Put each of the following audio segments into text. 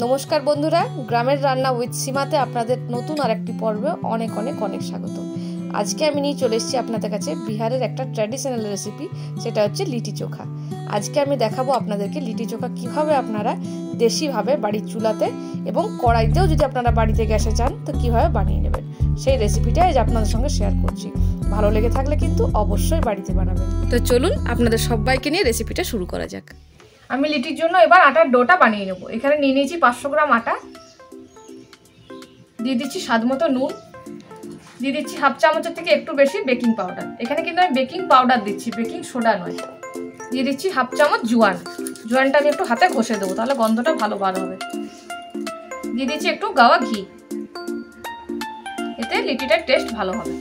নমস্কার বন্ধুরা, গ্রামের রান্না উইথ সীমাতে আপনাদের নতুন আর একটি পর্বে অনেক অনেক অনেক স্বাগত। আজকে আমি নিয়ে চলে এসেছি আপনাদের কাছে বিহারের একটা ট্র্যাডিশনাল রেসিপি, সেটা হচ্ছে লিটি চোখা। আজকে আমি দেখাবো আপনাদেরকে লিটি চোখা কিভাবে আপনারা দেশিভাবে বাড়ির চুলাতে এবং কড়াইতেও যদি আপনারা বাড়িতে গ্যাসে চান তো কিভাবে বানিয়ে নেবেন, সেই রেসিপিটাই আজ আপনাদের সঙ্গে শেয়ার করছি। ভালো লেগে থাকলে কিন্তু অবশ্যই বাড়িতে বানাবেন। তো চলুন আপনাদের সবাইকে নিয়ে রেসিপিটা শুরু করা যাক। আমি লিটির জন্য এবার আটার ডোটা বানিয়ে নেব। এখানে নিয়ে নিয়েছি 500 গ্রাম আটা, দিয়ে দিচ্ছি স্বাদ মতো নুন, দিয়ে দিচ্ছি হাফ চামচের থেকে একটু বেশি বেকিং পাউডার। এখানে কিন্তু আমি বেকিং পাউডার দিচ্ছি, বেকিং সোডা নয়। দিয়ে দিচ্ছি হাফ চামচ জোয়ানটা আমি একটু হাতে ঘষে দেবো, তাহলে গন্ধটা ভালো বার হবে। দিয়ে দিচ্ছি একটু গাওয়া ঘি, এতে লিটিটার টেস্ট ভালো হবে।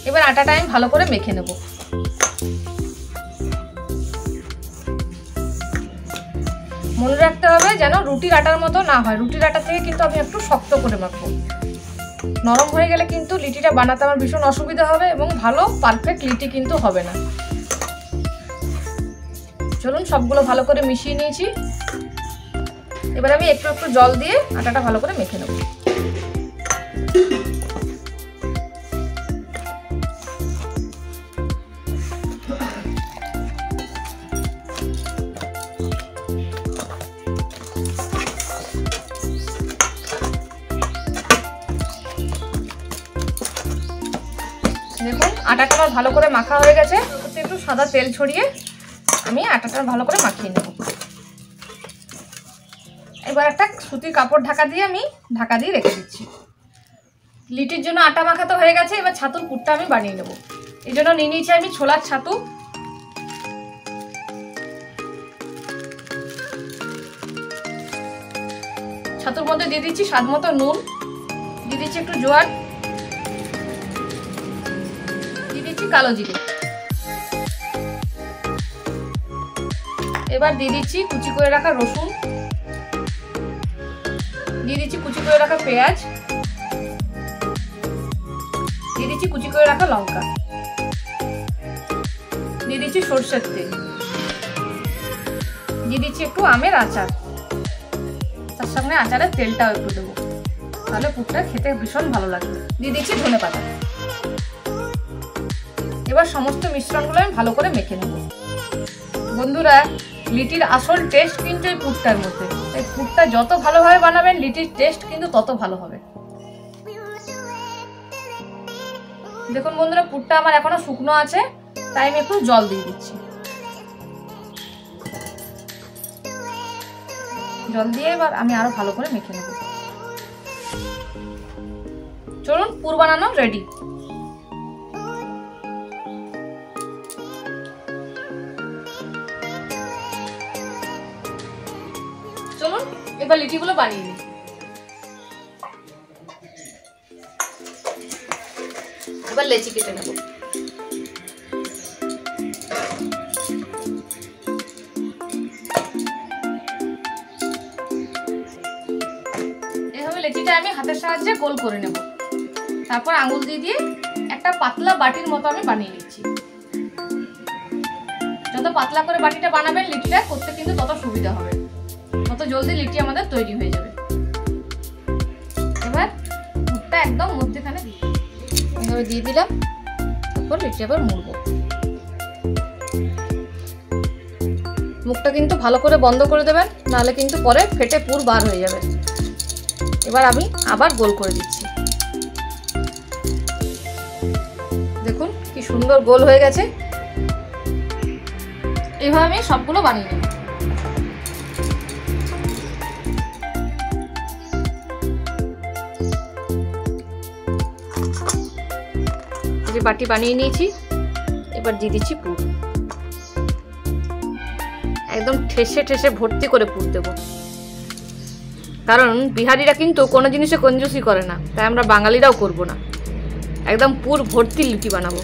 এবার আটাটা আমি ভালো করে মেখে নেব। মনে রাখতে হবে যেন রুটির আটার মতো না হয়, রুটির আটা থেকে কিন্তু আমি একটু শক্ত করে মাখবো। নরম হয়ে গেলে কিন্তু লিটিটা বানাতে আমার ভীষণ অসুবিধা হবে এবং ভালো পারফেক্ট লিটি কিন্তু হবে না। চলুন সবগুলো ভালো করে মিশিয়ে নিয়েছি। এবার আমি একটু একটু জল দিয়ে আটাটা ভালো করে মেখে নেব। দেখুন আটাটা আমার ভালো করে মাখা হয়ে গেছে। একটু সাদা তেল ছড়িয়ে আমি আটাটা ভালো করে মাখিয়ে নেব। এবার একটা সুতির কাপড় ঢাকা দিয়ে রেখে দিচ্ছি। লিটির জন্য আটা মাখাতে হয়ে গেছে। এবার ছাতুর পুরটা আমি বানিয়ে নেব। এই জন্য নিয়ে নিয়েছি আমি ছোলার ছাতু। ছাতুর মধ্যে দিয়ে দিচ্ছি স্বাদ মতো নুন, দিয়ে দিচ্ছি একটু জোয়ান, কালো জিরে। এবার দিয়ে দিচ্ছি কুচি করে রাখা রসুন, দিয়ে দিচ্ছি কুচি করে রাখা পেঁয়াজ, দিয়ে দিচ্ছি কুচি করে রাখা লঙ্কা, দিয়ে দিচ্ছি সরষের তেল, দিয়ে দিচ্ছি একটু আমের আচার, তার সঙ্গে আচারের তেলটাও একটু দেবো, তাহলে পুরটা খেতে ভীষণ ভালো লাগবে। দিয়ে দিচ্ছি ধনেপাতা। এবার সমস্ত মিশ্রণগুলো আমি ভালো করে মেখে নেব। বন্ধুরা, লিটির আসল টেস্ট কিন্তু এই পুরটার মধ্যে। এই পুরটা যত ভালোভাবে বানাবেন লিটির টেস্ট কিন্তু তত ভালো হবে। দেখুন বন্ধুরা, পুরটা আমার এখনো শুকনো আছে, তাই আমি একটু জল দিয়ে দিচ্ছি। জল দিয়ে এবার আমি আরো ভালো করে মেখে নেব। চলুন পুর বানানো রেডি। চলুন এবার লিটিগুলো বানিয়ে নিই। এবার লেচি কেটে নেব। এভাবে লেচিটা আমি হাতের সাহায্যে গোল করে নেব। তারপর আঙুল দিয়ে একটা পাতলা বাটির মতো আমি বানিয়ে নিচ্ছি। যত পাতলা করে বাটিটা বানাবেন লিটিটা করতে কিন্তু তত সুবিধা হবে, তত জলদি লিটি আমাদের তৈরি হয়ে যাবে। এবার পুরটা একদম মধ্যখানে এভাবে দিয়ে দিলাম। তারপর লিটি আবার মুড়বো। মুখটা কিন্তু ভালো করে বন্ধ করে দেবেন, নাহলে কিন্তু পরে ফেটে পুর বার হয়ে যাবে। এবার আমি আবার গোল করে দিচ্ছি। দেখুন কি সুন্দর গোল হয়ে গেছে। এভাবে আমি সবগুলো বানিয়ে নেব। বাটি বানিয়ে নিয়েছি। এবার দিয়ে দিচ্ছি পুর। একদম ঠেসে ঠেসে ভর্তি করে পুর দেব, কারণ বিহারিরা কিন্তু কোনো জিনিসে কঞ্জুসি করে না, তাই আমরা বাঙালিরাও করব না। একদম পুর ভর্তি লিটি বানাবো।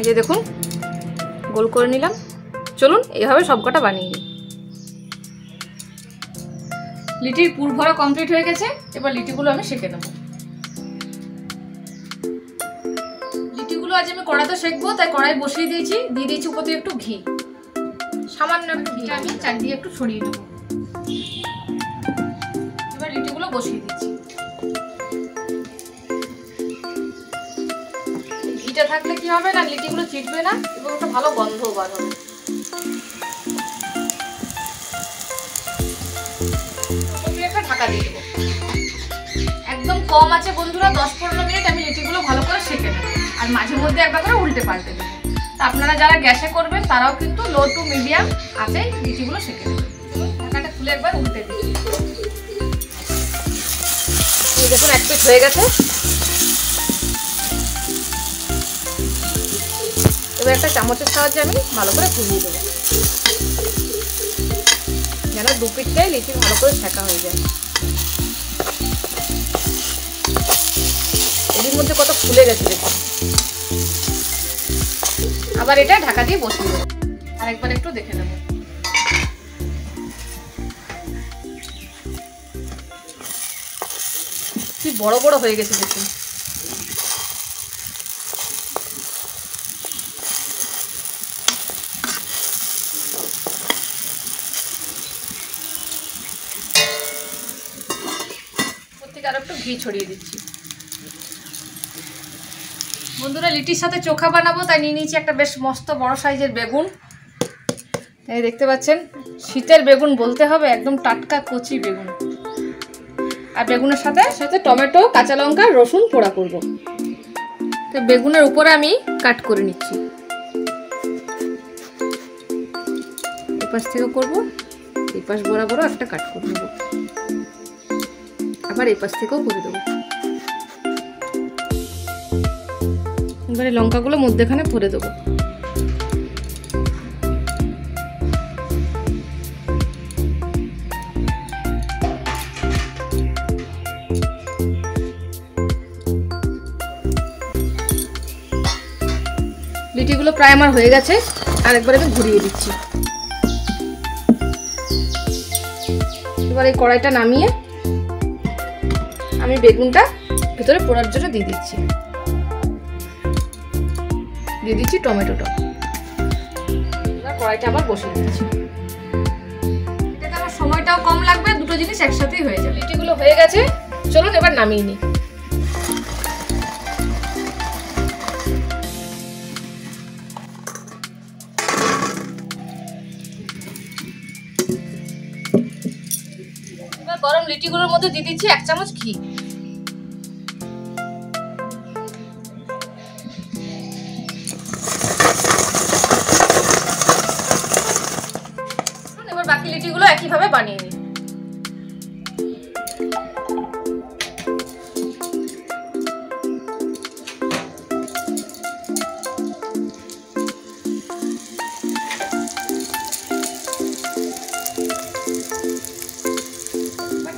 এই যে দেখুন গোল করে নিলাম। চলুন এইভাবে সবকটা বানিয়ে নিই। লিটির পুর ভরা কমপ্লিট হয়ে গেছে। এবার লিটিগুলো আমি সেঁকে নেব। আজ আমি কড়াতে সেঁকবো, তাই কড়াই বসিয়ে দিয়েছি। দিয়ে দিয়েছি উপর থেকে একটু ঘি, সামান্য একটু ঘি আমি চারিদিকে একটু ছড়িয়ে দেবো। এবার লিটিগুলো বসিয়ে দিচ্ছি। ঘিটা থাকলে কি হবে না, লিটিগুলো চিটবে না এবং একটা ভালো গন্ধও বার হবে। একটা ঢাকা দিয়ে দেবো, একদম কম আছে বন্ধুরা, 10-15 মিনিট আমি লিটিগুলো ভালো করে সেঁকে নেবো। আর মাঝে মধ্যে একবার করে উল্টে পাল্টে দেবো। তা আপনারা যারা গ্যাসে করবেন তারাও কিন্তু লো টু মিডিয়াম আছে লিটিগুলো সেঁকে নেবেন। ঢাকাটা খুলে একবার উল্টে দিই। এই দেখুন এক পিঠ হয়ে গেছে। এবার একটা চামচের সাহায্যে আমি ভালো করে ঘুরিয়ে দেবো, যেন দু পিঠটাই লিচি ভালো করে সেঁকা হয়ে যায়। এর মধ্যে কত ফুলে গেছে দেখুন। আবার এটা ঢাকা দিয়ে বসিয়ে দেবো, আরেকবার একটু দেখে নেব। কি বড় বড় হয়ে গেছে দেখুন। আরো একটু ঘি ছড়িয়ে দিচ্ছি। বন্ধুরা লিটির সাথে চোখা বানাবো, তাই নিয়ে নিয়েছি একটা বেশ মস্ত বড় সাইজের বেগুন। এই দেখতে পাচ্ছেন, শীতের বেগুন বলতে হবে, একদম টাটকা কচি বেগুন। আর বেগুনের সাথে সাথে টমেটো, কাঁচা লঙ্কা, রসুন পোড়া করব। তো বেগুনের উপরে আমি কাট করে নিচ্ছি। এই পাশ থেকেও করবো, এই পাশ বরাবর একটা কাট করে নেবো, আবার এই পাশ থেকেও করে দেবো। এবারে লঙ্কাগুলো মধ্যেখানে ভরে দেবো। লিটিগুলো প্রায় আমার হয়ে গেছে, আর একবার আমি ঘুরিয়ে দিচ্ছি। এবার এই কড়াইটা নামিয়ে আমি বেগুনটা ভিতরে পোড়ার জন্য দিয়ে দিচ্ছি। দিয়ে দিচ্ছি টমেটোটা। এবার কড়াইটা আবার বসিয়ে দিচ্ছি। এটাতে আমার সময়টাও কম লাগবে, দুটো জিনিস একসাথেই হয়ে যাবে। লিটিগুলো হয়ে গেছে, চলুন এবার নামিয়ে নিই। এবার গরম লিটিগুলোর মধ্যে দিয়ে দিচ্ছি 1 চামচ ঘি। বাকি লিটিগুলো একইভাবে বানিয়ে নিই।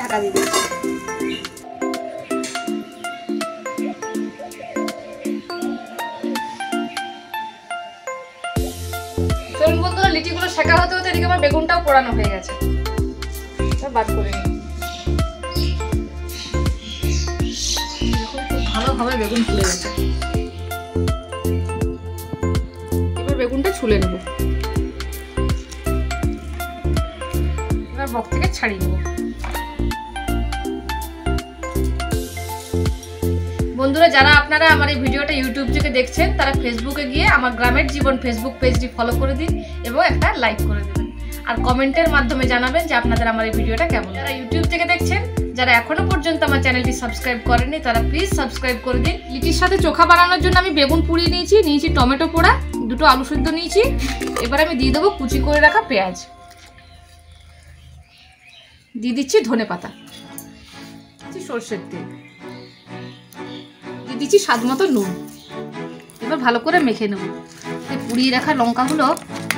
ঢাকা দিয়ে দিচ্ছি। চলুন বন্ধুরা, লিটিগুলো শেখা হতে হতে এদিকে আমার বেগুনটাও পোড়ানো হয়ে গেছে। বাদ করে নিই। ভালোভাবে বেগুন ফুলে গেছে। এবার বেগুনটা ছুলে নেব। এবার বক থেকে ছাড়িয়ে নেব। বন্ধুরা, যারা আপনারা আমার এই ভিডিওটা ইউটিউব থেকে দেখছেন, তারা ফেসবুকে গিয়ে আমার গ্রামের জীবন ফেসবুক পেজটি ফলো করে দিন এবং একটা লাইক করে দেবেন। আর কমেন্টের মাধ্যমে জানাবেন যে আপনাদের আমার এই ভিডিওটা কেমন। যারা ইউটিউব থেকে দেখছেন, যারা এখনো পর্যন্ত আমার চ্যানেলটি সাবস্ক্রাইব করেননি, তারা প্লিজ সাবস্ক্রাইব করে দিন। লিটির সাথে চোখা বানানোর জন্য আমি বেগুন পুড়িয়ে নিয়েছি টমেটো পোড়া, 2টো আলু সিদ্ধ নিয়েছি। এবার আমি দিয়ে দেবো কুচি করে রাখা পেঁয়াজ, দিয়ে দিচ্ছি ধনেপাতা, সরষের তেল, দিয়ে দিচ্ছি স্বাদ মতো নুন। এবার ভালো করে মেখে নেব। এই পুড়িয়ে রাখা লঙ্কাগুলো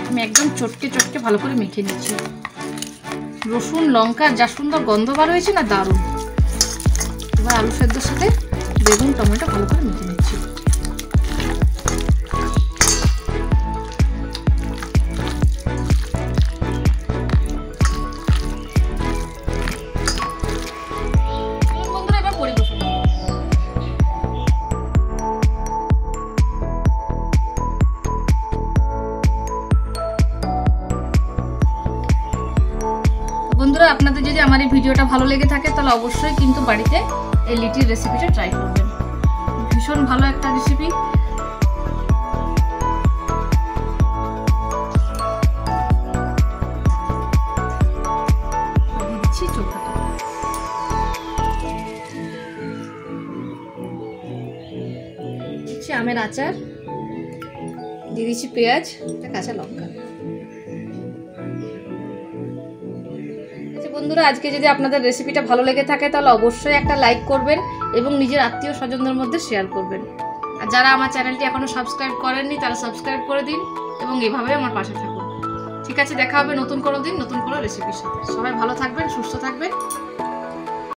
আমি একদম চটকে চটকে ভালো করে মেখে নিচ্ছি। রসুন লঙ্কার যা সুন্দর গন্ধ বার হয়েছে না, দারুণ। এবার আলু সেদ্ধর সাথে বেগুন টমেটো ভালো করে মেখে নিচ্ছি। বন্ধুরা, আপনাদের যদি আমার এই ভিডিওটা ভালো লেগে থাকে তাহলে অবশ্যই কিন্তু বাড়িতে এই লিটির রেসিপিটা ট্রাই করবেন। ভীষণ ভালো একটা রেসিপি। দিচ্ছি চোখাটা, দিচ্ছি আমের আচার, দিয়ে দিচ্ছি পেঁয়াজ, কাঁচা লঙ্কা। বন্ধুরা, আজকে যদি আপনাদের রেসিপিটা ভালো লেগে থাকে তাহলে অবশ্যই একটা লাইক করবেন এবং নিজের আত্মীয় স্বজনদের মধ্যে শেয়ার করবেন। আর যারা আমার চ্যানেলটি এখনো সাবস্ক্রাইব করেননি তারা সাবস্ক্রাইব করে দিন এবং এভাবে আমার পাশে থাকুন। ঠিক আছে, দেখা হবে নতুন কোনো দিন নতুন কোনো রেসিপির সাথে। সবাই ভালো থাকবেন, সুস্থ থাকবেন।